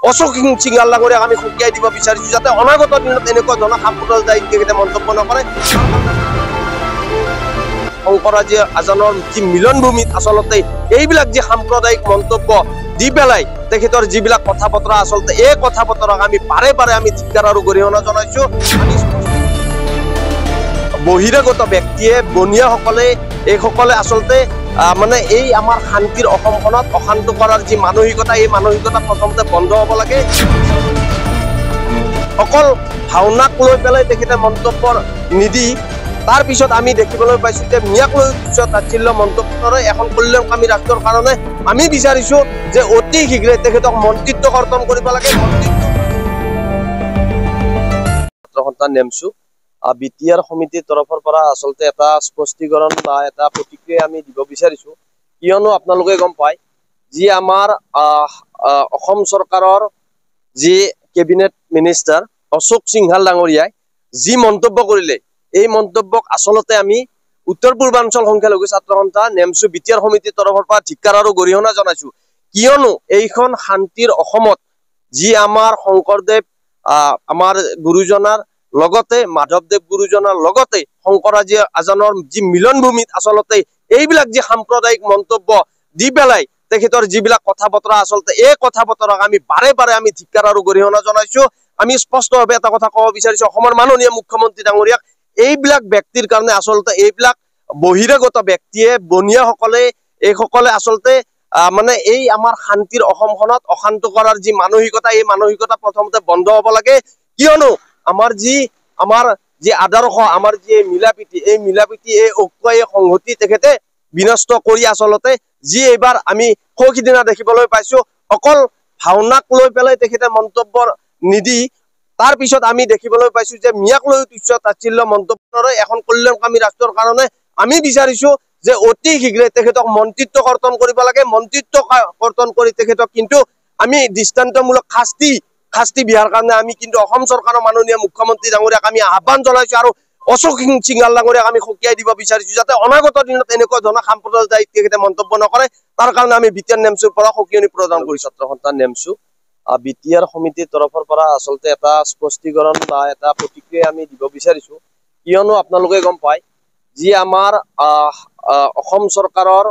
অশোক সিংহাল ডাঙৰীয়াক আমি সকীয়াই দিব বিচাৰিছো যাতে অনাগত দিনত এনেকুৱা ধৰণৰ সাম্প্ৰদায়িক তেখেতে মন্তব্য নকৰে। শংকৰাজী আজানৰ যি মিলনভূমিত আচলতে এইবিলাক যি সাম্প্ৰদায়িক মন্তব্য দি পেলাই তেখেতৰ যিবিলাক কথা বতৰা আচলতে এই কথা বতৰাক আমি বাৰে বাৰে আমি ধিক্কাৰ আৰু গৰিহণা জনাইছো। বহিৰাগত ব্যক্তিয়ে বনিয়াসকলে এইসকলে আচলতে মানে এই আমাৰ শান্তিৰ অসমখনত অশান্ত কৰাৰ যি মানসিকতা এই মানসিকতা প্ৰথমতে বন্ধ হ'ব লাগে। অকল ভাওনাক লৈ পেলাই তেখেতে মন্তব্য নিদি তাৰ পিছত আমি দেখিবলৈ পাইছো যে মিয়াক লৈ উচ্চ তাচ্ছিল্য মন্তব্য কৰে এখন কল্যাণকামী ৰাষ্ট্ৰৰ কাৰণে আমি বিচাৰিছো যে অতি শীঘ্ৰে তেখেতক মন্ত্ৰিত্ব কৰ্তন কৰিব লাগে। সন্তান নেমচু বিটিআৰ সমিতিৰ তৰফৰ পৰা আচলতে এটা স্পষ্টীকৰণ বা এটা প্ৰতিক্ৰিয়া আমি দিব বিচাৰিছো, কিয়নো আপোনালোকে গম পায় যি আমাৰ অসম চৰকাৰৰ যি কেবিনেট মিনিষ্টাৰ অশোক সিংহাল ডাঙৰীয়াই যি মন্তব্য কৰিলে এই মন্তব্যক আচলতে আমি উত্তৰ পূৰ্বাঞ্চল সংখ্যালঘু ছাত্ৰ সন্থা নেমচু বিটিআৰ সমিতিৰ তৰফৰ পৰা ধিক্কাৰ আৰু গৰিহণা জনাইছো, কিয়নো এইখন শান্তিৰ অসমত যি আমাৰ শংকৰদেৱ আমাৰ গুৰুজনাৰ লগতে মাধৱদেৱ গুৰুজনাৰ লগতে শংকৰাজী আজানৰ যি মিলনভূমিত আচলতে এইবিলাক যি সাম্প্ৰদায়িক মন্তব্য দি পেলাই তেখেতৰ যিবিলাক কথা বতৰা আচলতে এই কথা বতৰাক আমি বাৰে বাৰে আমি ধিক্কাৰ আৰু গৰিহণা জনাইছো। আমি স্পষ্টভাৱে এটা কথা ক'ব বিচাৰিছো অসমৰ মাননীয় মুখ্যমন্ত্ৰী ডাঙৰীয়াক, এইবিলাক ব্যক্তিৰ কাৰণে আচলতে এইবিলাক বহিৰাগত ব্যক্তিয়ে বনিয়াসকলে এইসকলে আচলতে মানে এই আমাৰ শান্তিৰ অসমখনত অশান্ত কৰাৰ যি মানসিকতা এই মানসিকতা প্ৰথমতে বন্ধ হ'ব লাগে, কিয়নো আমাৰ যি আদৰ্শ আমাৰ যি মিলাপ্ৰীতি এই মিলাপ্ৰীতি এই ঐক্য এই সংহতি তেখেতে বিনষ্ট কৰি আচলতে যি এইবাৰ আমি সৌসিদিনা দেখিবলৈ পাইছো অকল ভাওনাক লৈ পেলাই তেখেতে মন্তব্য নিদি তাৰ পিছত আমি দেখিবলৈ পাইছো যে মিয়াক লৈ উচ্চ তাচ্ছিল্য মন্তব্য কৰে এখন কল্যাণকামী ৰাষ্ট্ৰৰ কাৰণে আমি বিচাৰিছো যে অতি শীঘ্ৰে তেখেতক মন্ত্ৰিত্ব কৰ্তন কৰিব লাগে। মন্ত্ৰিত্ব কৰ্তন কৰি তেখেতক কিন্তু আমি দৃষ্টান্তমূলক শাস্তি দিয়াৰ কাৰণে আমি কিন্তু অসম চৰকাৰৰ মাননীয় মুখ্যমন্ত্ৰী ডাঙৰীয়াক আমি আহ্বান জনাইছো আৰু অশোক সিংহাল ডাঙৰীয়াক আমি সকীয়াই দিব বিচাৰিছো যাতে অনাগত দিনত এনেকুৱা ধৰণৰ সাম্প্ৰদায়িক তেখেতে মন্তব্য নকৰে। তাৰ কাৰণে আমি বিটিআৰ নেমচুৰ পৰা সকিয়নি প্ৰদান কৰি ছাত্ৰ সন্থান নেমচু বিটিআৰ সমিতিৰ তৰফৰ পৰা আচলতে এটা স্পষ্টীকৰণ বা এটা প্ৰতিক্ৰিয়া আমি দিব বিচাৰিছো, কিয়নো আপোনালোকে গম পায় যি আমাৰ অসম চৰকাৰৰ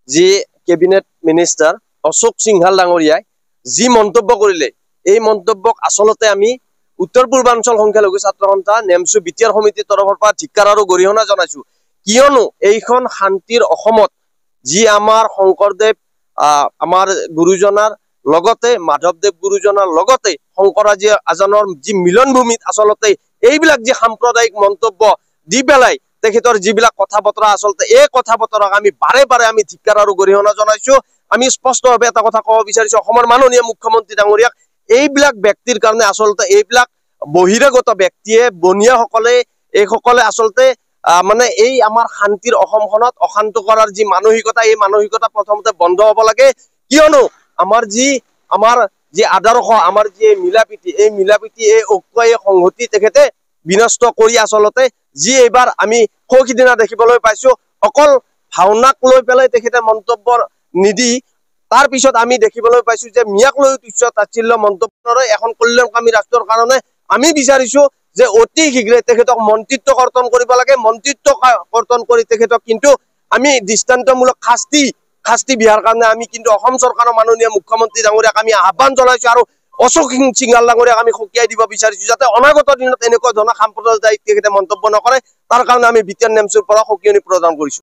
যি কেবিনেট মিনিষ্টাৰ অশোক সিংহাল ডাঙৰীয়াই যি মন্তব্য কৰিলে এই মন্তব্যক আচলতে আমি উত্তৰ পূৰ্বাঞ্চল সংখ্যালঘু ছাত্ৰ সন্থা নেমচু বিটিআৰ সমিতিৰ তৰফৰ পৰা ধিক্কাৰ আৰু গৰিহণা জনাইছো, কিয়নো এইখন শান্তিৰ অসমত যি আমাৰ শংকৰদেৱ আমাৰ গুৰুজনাৰ লগতে মাধৱদেৱ গুৰুজনাৰ লগতে শংকৰাজী আজানৰ যি মিলনভূমিত আচলতে এইবিলাক যি সাম্প্ৰদায়িক মন্তব্য দি পেলাই তেখেতৰ যিবিলাক কথা বতৰা আচলতে এই কথা বতৰাক আমি বাৰে বাৰে আমি ধিক্কাৰ আৰু গৰিহণা জনাইছো। আমি স্পষ্টভাৱে এটা কথা ক'ব বিচাৰিছো অসমৰ মাননীয় মুখ্যমন্ত্ৰী ডাঙৰীয়াক, এইবিলাক ব্যক্তিৰ কাৰণে আচলতে এইবিলাক বহিৰাগত ব্যক্তিয়ে বনিয়াসকলে এইসকলে আচলতে মানে এই আমাৰ শান্তিৰ অসমখনত অশান্ত কৰাৰ যি মানসিকতা এই মানসিকতা প্ৰথমতে বন্ধ হ'ব লাগে, কিয়নো আমাৰ যি আদৰ্শ আমাৰ যি মিলাপ্ৰীতি এই মিলাপ্ৰীতি এই ঐক্য এই সংহতি তেখেতে বিনষ্ট কৰি আচলতে যি এইবাৰ আমি সৌসিদিনা দেখিবলৈ পাইছো অকল ভাওনাক লৈ পেলাই তেখেতে মন্তব্য নিদি তাৰ পিছত আমি দেখিবলৈ পাইছো যে মিয়াক লৈ উচ্চ তাচ্ছিল্য মন্তব্য কৰে এখন কল্যাণকামী ৰাষ্ট্ৰৰ কাৰণে আমি বিচাৰিছো যে অতি শীঘ্ৰে তেখেতক মন্ত্ৰিত্ব কৰ্তন কৰিব লাগে। মন্ত্ৰিত্ব কৰ্তন কৰি তেখেতক কিন্তু আমি দৃষ্টান্তমূলক শাস্তি দিয়াৰ কাৰণে আমি কিন্তু অসম চৰকাৰৰ মাননীয় মুখ্যমন্ত্ৰী ডাঙৰীয়াক আমি আহ্বান জনাইছো আৰু অশোক সিংহাল ডাঙৰীয়াক আমি সকীয়াই দিব বিচাৰিছো যাতে অনাগত দিনত এনেকুৱা ধৰণৰ সাম্প্ৰদায়িক তেখেতে মন্তব্য নকৰে। তাৰ কাৰণে আমি বিটিআৰ নেমচুৰ পৰা সকিয়নি প্ৰদান কৰিছো।